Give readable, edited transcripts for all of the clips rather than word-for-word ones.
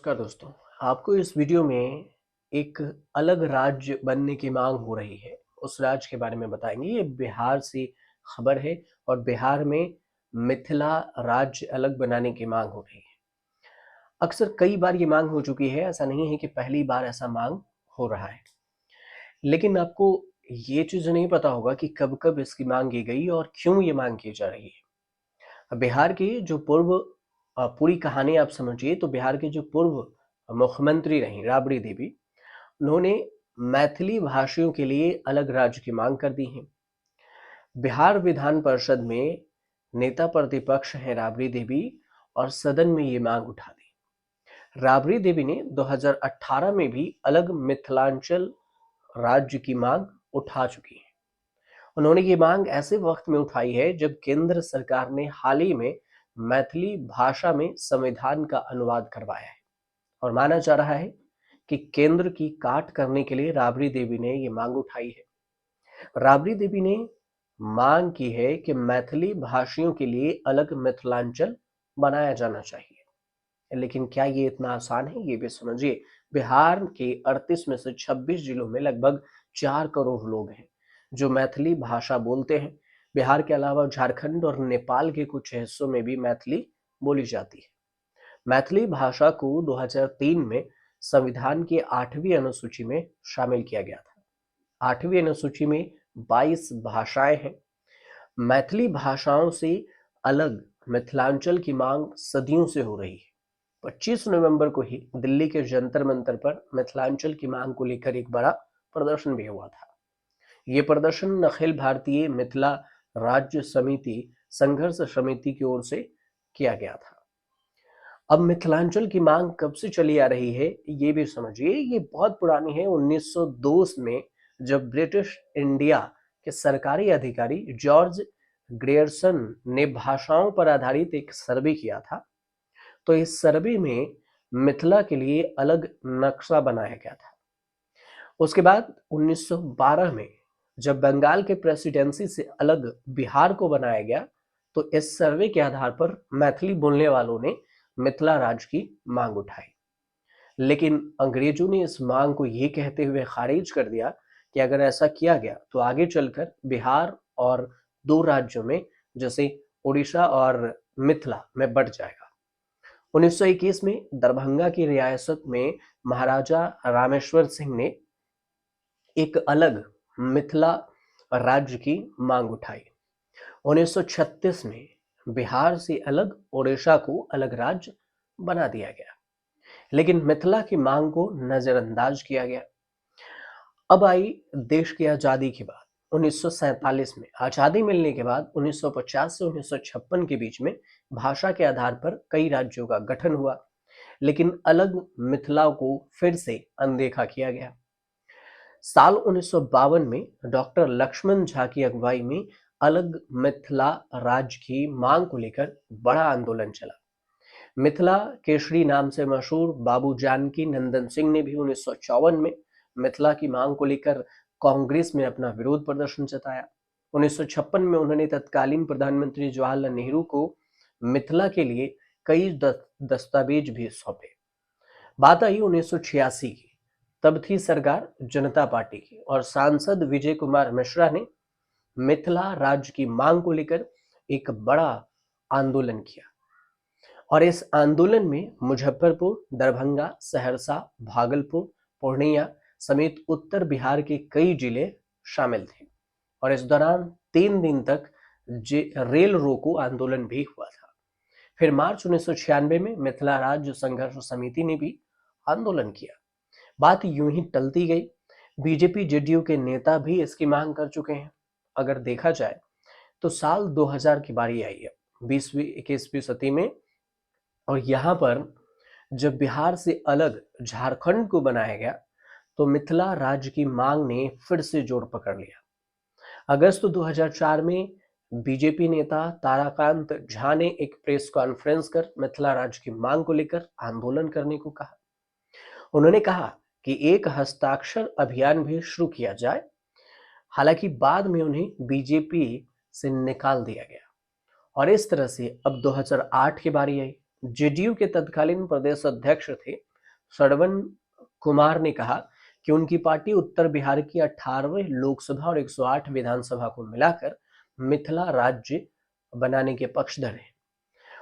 नमस्कार दोस्तों। आपको इस वीडियो में एक अलग राज्य बनने की मांग हो रही है, उस राज्य के बारे में बताएंगे। ये बिहार से खबर है और बिहार में मिथिला राज्य अलग बनाने की मांग हो रही है। अक्सर कई बार ये मांग हो चुकी है, ऐसा नहीं है कि पहली बार ऐसा मांग हो रहा है। लेकिन आपको ये चीज नहीं पता होगा कि कब कब इसकी मांग की गई और क्यों ये मांग की जा रही है। बिहार की जो पूरी कहानी आप समझिए तो बिहार के जो पूर्व मुख्यमंत्री रहीं राबड़ी देवी, उन्होंने मैथिली भाषियों के लिए अलग राज्य की मांग कर दी है। बिहार विधान परिषद में नेता प्रतिपक्ष हैं राबड़ी देवी और सदन में ये मांग उठा दी। राबड़ी देवी ने 2018 में भी अलग मिथिलांचल राज्य की मांग उठा चुकी है। उन्होंने ये मांग ऐसे वक्त में उठाई है जब केंद्र सरकार ने हाल ही में मैथिली भाषा में संविधान का अनुवाद करवाया है और माना जा रहा है कि केंद्र की काट करने के लिए राबड़ी देवी ने ये मांग उठाई है। राबड़ी देवी ने मांग की है कि मैथिली भाषियों के लिए अलग मिथिलांचल बनाया जाना चाहिए। लेकिन क्या ये इतना आसान है, ये भी समझिए। बिहार के 38 में से 26 जिलों में लगभग 4 करोड़ लोग हैं जो मैथिली भाषा बोलते हैं। बिहार के अलावा झारखंड और नेपाल के कुछ हिस्सों में भी मैथिली बोली जाती है। मैथिली भाषा को 2003 में संविधान की 8वीं अनुसूची में शामिल किया गया था। 8वीं अनुसूची में 22 भाषाएं हैं। मैथिली भाषाओं से अलग मिथिलांचल की मांग सदियों से हो रही है। 25 नवंबर को ही दिल्ली के जंतर मंतर पर मिथिलांचल की मांग को लेकर एक बड़ा प्रदर्शन भी हुआ था। ये प्रदर्शन अखिल भारतीय मिथिला राज्य समिति संघर्ष समिति की ओर से किया गया था। अब मिथिलांचल की मांग कब से चली आ रही है, ये भी समझिए। ये बहुत पुरानी है। 1902 में जब ब्रिटिश इंडिया के सरकारी अधिकारी जॉर्ज ग्रेयरसन ने भाषाओं पर आधारित एक सर्वे किया था, तो इस सर्वे में मिथिला के लिए अलग नक्शा बनाया गया था। उसके बाद 1912 में जब बंगाल के प्रेसिडेंसी से अलग बिहार को बनाया गया, तो इस सर्वे के आधार पर मैथिली बोलने वालों ने मिथिला राज्य की मांग उठाई। लेकिन अंग्रेजों ने इस मांग को ये कहते हुए खारिज कर दिया कि अगर ऐसा किया गया तो आगे चलकर बिहार और 2 राज्यों में, जैसे उड़ीसा और मिथिला में बढ़ जाएगा। 1921 में दरभंगा की रियासत में महाराजा रामेश्वर सिंह ने एक अलग मिथिला राज्य की मांग उठाई। 1936 में बिहार से अलग उड़ीसा को अलग राज्य बना दिया गया, लेकिन मिथिला की मांग को नजरअंदाज किया गया। अब आई देश की आजादी की बात। 1947 में आजादी मिलने के बाद 1950 से 1956 के बीच में भाषा के आधार पर कई राज्यों का गठन हुआ, लेकिन अलग मिथिला को फिर से अनदेखा किया गया। साल 1952 में डॉक्टर लक्ष्मण झा की अगुवाई में अलग मिथिला राज्य की मांग को लेकर बड़ा आंदोलन चला। मिथिला केसरी नाम से मशहूर बाबू जानकी नंदन सिंह ने भी 1954 में मिथिला की मांग को लेकर कांग्रेस में अपना विरोध प्रदर्शन जताया। 1956 में उन्होंने तत्कालीन प्रधानमंत्री जवाहरलाल नेहरू को मिथिला के लिए कई दस्तावेज भी सौंपे। बात आई 1986 की। तब थी सरकार जनता पार्टी की और सांसद विजय कुमार मिश्रा ने मिथिला राज्य की मांग को लेकर एक बड़ा आंदोलन किया और इस आंदोलन में मुजफ्फरपुर, दरभंगा, सहरसा, भागलपुर, पूर्णिया समेत उत्तर बिहार के कई जिले शामिल थे और इस दौरान 3 दिन तक रेल रोको आंदोलन भी हुआ था। फिर मार्च 1996 में मिथिला राज्य संघर्ष समिति ने भी आंदोलन किया। बात यूं ही टलती गई। बीजेपी जेडीयू के नेता भी इसकी मांग कर चुके हैं। अगर देखा जाए तो साल 2000 की बारी आई है, 20वीं 21वीं सदी में, और यहाँ पर जब बिहार से अलग झारखंड को बनाया गया तो मिथिला राज्य की मांग ने फिर से जोर पकड़ लिया। अगस्त 2004 में बीजेपी नेता ताराकांत झा ने एक प्रेस कॉन्फ्रेंस कर मिथिला राज्य की मांग को लेकर आंदोलन करने को कहा। उन्होंने कहा कि एक हस्ताक्षर अभियान भी शुरू किया जाए। हालांकि बाद में उन्हें बीजेपी से निकाल दिया गया और इस तरह से अब 2008 की बारी आई। जेडीयू के तत्कालीन प्रदेश अध्यक्ष थे श्रवण कुमार ने कहा कि उनकी पार्टी उत्तर बिहार की 18वीं लोकसभा और 108 विधानसभा को मिलाकर मिथिला राज्य बनाने के पक्षधर है।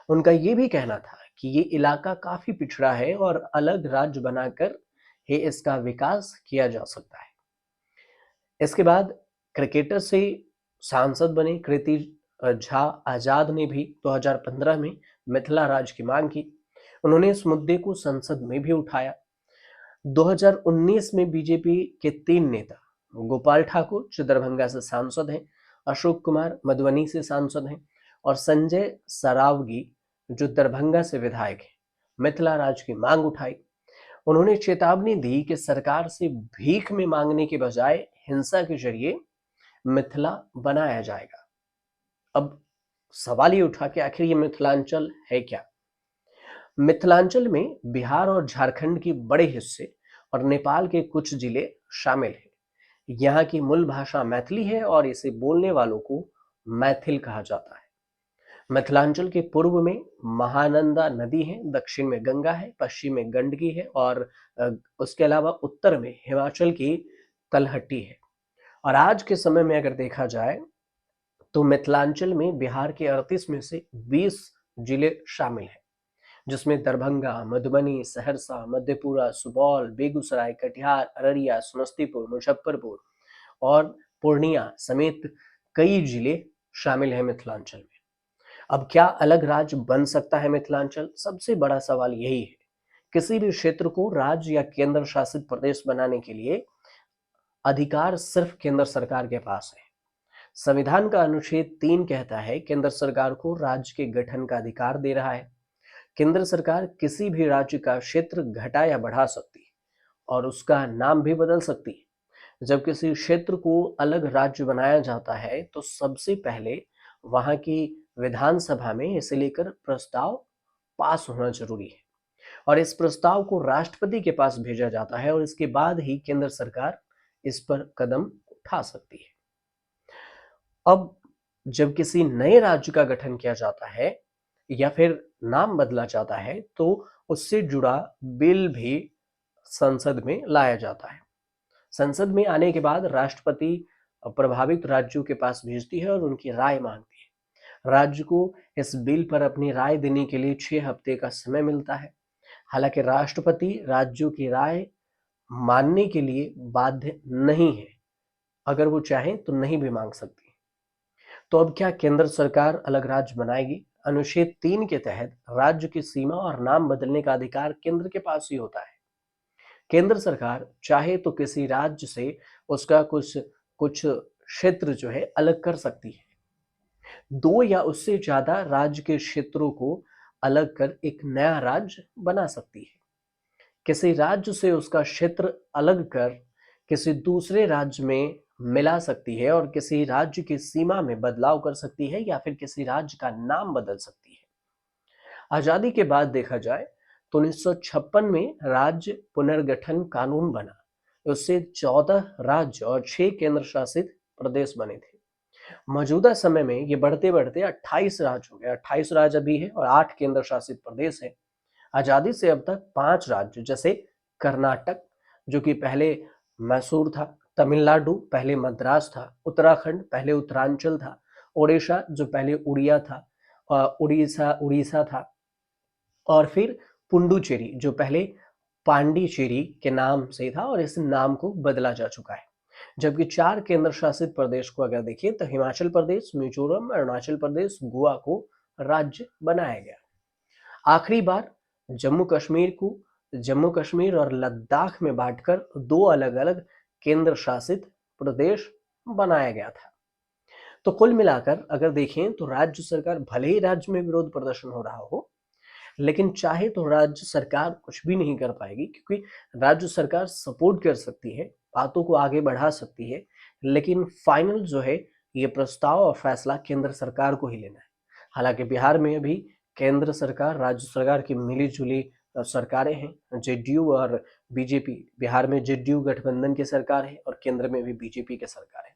उनका ये भी कहना था कि ये इलाका काफी पिछड़ा है और अलग राज्य बनाकर ही इसका विकास किया जा सकता है। इसके बाद क्रिकेटर से सांसद बने कृति झा आजाद ने भी 2015 में मिथिला राज्य की मांग की। उन्होंने इस मुद्दे को संसद में भी उठाया। 2019 में बीजेपी के 3 नेता गोपाल ठाकुर जो दरभंगा से सांसद हैं, अशोक कुमार मधुबनी से सांसद हैं और संजय सरावगी जो दरभंगा से विधायक हैं, मिथिला राज्य की मांग उठाई। उन्होंने चेतावनी दी कि सरकार से भीख में मांगने के बजाय हिंसा के जरिए मिथिला बनाया जाएगा। अब सवाल ये उठा कि आखिर ये मिथिलांचल है क्या? मिथिलांचल में बिहार और झारखंड के बड़े हिस्से और नेपाल के कुछ जिले शामिल हैं। यहाँ की मूल भाषा मैथिली है और इसे बोलने वालों को मैथिल कहा जाता है। मिथिलांचल के पूर्व में महानंदा नदी है, दक्षिण में गंगा है, पश्चिम में गंडकी है और उसके अलावा उत्तर में हिमाचल की तलहटी है। और आज के समय में अगर देखा जाए तो मिथिलांचल में बिहार के 38 में से 20 जिले शामिल हैं, जिसमें दरभंगा, मधुबनी, सहरसा, मधेपुरा, सुपौल, बेगूसराय, कटिहार, अररिया, समस्तीपुर, मुजफ्फरपुर और पूर्णिया समेत कई जिले शामिल हैं मिथिलांचल में। अब क्या अलग राज्य बन सकता है मिथिलांचल? सबसे बड़ा सवाल यही है। किसी भी क्षेत्र को राज्य या केंद्र शासित प्रदेश बनाने के लिए अधिकार सिर्फ केंद्र सरकार के पास है। संविधान का अनुच्छेद 3 कहता है केंद्र सरकार को राज्य के गठन का अधिकार दे रहा है। केंद्र सरकार किसी भी राज्य का क्षेत्र घटा या बढ़ा सकती है और उसका नाम भी बदल सकती है। जब किसी क्षेत्र को अलग राज्य बनाया जाता है तो सबसे पहले वहां की विधानसभा में इसे लेकर प्रस्ताव पास होना जरूरी है और इस प्रस्ताव को राष्ट्रपति के पास भेजा जाता है और इसके बाद ही केंद्र सरकार इस पर कदम उठा सकती है। अब जब किसी नए राज्य का गठन किया जाता है या फिर नाम बदला जाता है तो उससे जुड़ा बिल भी संसद में लाया जाता है। संसद में आने के बाद राष्ट्रपति प्रभावित राज्यों के पास भेजती है और उनकी राय मांगती है। राज्य को इस बिल पर अपनी राय देने के लिए 6 हफ्ते का समय मिलता है। हालांकि राष्ट्रपति राज्यों की राय मानने के लिए बाध्य नहीं है, अगर वो चाहें तो नहीं भी मांग सकती। तो अब क्या केंद्र सरकार अलग राज्य बनाएगी? अनुच्छेद 3 के तहत राज्य की सीमा और नाम बदलने का अधिकार केंद्र के पास ही होता है। केंद्र सरकार चाहे तो किसी राज्य से उसका कुछ कुछ क्षेत्र जो है अलग कर सकती है। 2 या उससे ज्यादा राज्य के क्षेत्रों को अलग कर एक नया राज्य बना सकती है। किसी राज्य से उसका क्षेत्र अलग कर किसी दूसरे राज्य में मिला सकती है और किसी राज्य की सीमा में बदलाव कर सकती है या फिर किसी राज्य का नाम बदल सकती है। आजादी के बाद देखा जाए तो 1956 में राज्य पुनर्गठन कानून बना। उससे 14 राज्य और 6 केंद्र शासित प्रदेश बने थे। मौजूदा समय में ये बढ़ते बढ़ते 28 राज्य हो गए। 28 राज्य अभी है और 8 केंद्र शासित प्रदेश है। आजादी से अब तक 5 राज्य जैसे कर्नाटक जो कि पहले मैसूर था, तमिलनाडु पहले मद्रास था, उत्तराखंड पहले उत्तरांचल था, ओडिशा जो पहले उड़िया था, उड़ीसा उड़ीसा था और फिर पुडुचेरी जो पहले पांडिचेरी के नाम से था और इस नाम को बदला जा चुका है। जबकि 4 केंद्र शासित प्रदेश को अगर देखिए तो हिमाचल प्रदेश, मिजोरम, अरुणाचल प्रदेश, गोवा को राज्य बनाया गया। आखिरी बार जम्मू कश्मीर को जम्मू कश्मीर और लद्दाख में बांटकर 2 अलग अलग केंद्र शासित प्रदेश बनाया गया था। तो कुल मिलाकर अगर देखें तो राज्य सरकार भले ही राज्य में विरोध प्रदर्शन हो रहा हो, लेकिन चाहे तो राज्य सरकार कुछ भी नहीं कर पाएगी क्योंकि राज्य सरकार सपोर्ट कर सकती है, बातों को आगे बढ़ा सकती है, लेकिन फाइनल जो है ये प्रस्ताव और फैसला केंद्र सरकार को ही लेना है। हालांकि बिहार में अभी केंद्र सरकार राज्य सरकार की मिली-जुली सरकारें हैं, जेडीयू और बीजेपी। बिहार में जेडीयू गठबंधन की सरकार है और केंद्र में भी बीजेपी की सरकार है।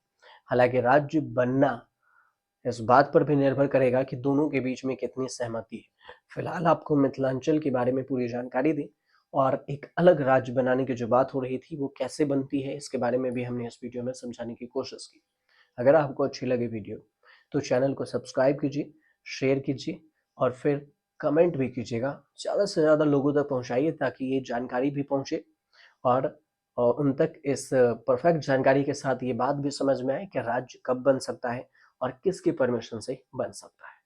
हालांकि राज्य बनना इस बात पर भी निर्भर करेगा कि दोनों के बीच में कितनी सहमति है। फिलहाल आपको मिथिलांचल के बारे में पूरी जानकारी दी और एक अलग राज्य बनाने की जो बात हो रही थी वो कैसे बनती है इसके बारे में भी हमने इस वीडियो में समझाने की कोशिश की। अगर आपको अच्छी लगी वीडियो तो चैनल को सब्सक्राइब कीजिए, शेयर कीजिए और फिर कमेंट भी कीजिएगा। ज़्यादा से ज़्यादा लोगों तक पहुँचाइए ताकि ये जानकारी भी पहुँचे और उन तक इस परफेक्ट जानकारी के साथ ये बात भी समझ में आए कि राज्य कब बन सकता है और किसकी परमिशन से बन सकता है।